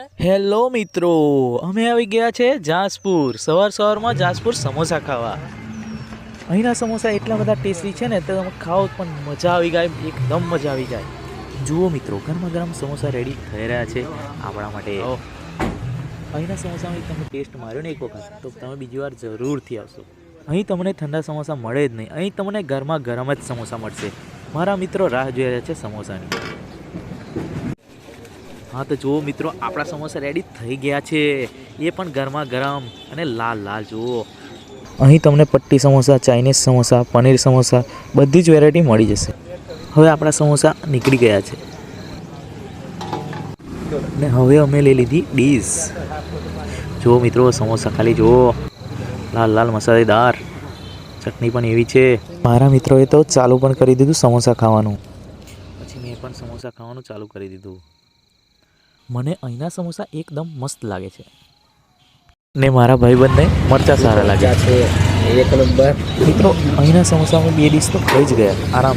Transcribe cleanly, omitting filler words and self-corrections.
Hello મિત્રો, અમે આવી ગયા છે જાસપુર. સવારમાં જાસપુર સમોસા ખાવા. અહીંના સમોસા એટલા બધા ટેસ્ટી છે ને, તો તમે ખાઓ પણ મજા આવી જાય, એકદમ મજા આવી જાય. જુઓ મિત્રો, ગરમા ગરમ સમોસા રેડી થઈ રહ્યા છે આપણા માટે. અહીંના સમોસામાં તમે ટેસ્ટ માર્યો ને એક વખત, તો તમે બીજી વાર જરૂરથી આવશો. અહીં તમને ઠંડા સમોસા મળે જ નહીં, અહીં તમને ગરમા ગરમ જ સમોસા મળશે. મારા મિત્રો રાહ જોઈ રહ્યા છે સમોસાની. હા તો જુઓ મિત્રો, આપણા સમોસા રેડી થઈ ગયા છે, એ પણ ગરમા ગરમ અને લાલ લાલ. જુઓ, અહીં તમને પટ્ટી સમોસા, ચાઇનીઝ સમોસા, પનીર સમોસા બધી જ વેરાયટી મળી જશે. હવે આપણા સમોસા નીકળી ગયા છે ને હવે અમે લઈ લીધી ડીશ. જુઓ મિત્રો, સમોસા ખાલી જુઓ, લાલ લાલ મસાલેદાર, ચટણી પણ એવી છે. મારા મિત્રોએ તો ચાલુ પણ કરી દીધું સમોસા ખાવાનું. પછી મેં પણ સમોસા ખાવાનું ચાલુ કરી દીધું. મને અહીંના સમોસા એકદમ મસ્ત લાગે છે ને મારા ભાઈબંધને મરચા સારા લાગે છે. એક નંબર. મિત્રો, અહીંના સમોસામાં 2 ડીશ તો ખાઈ જ ગયા આરામ.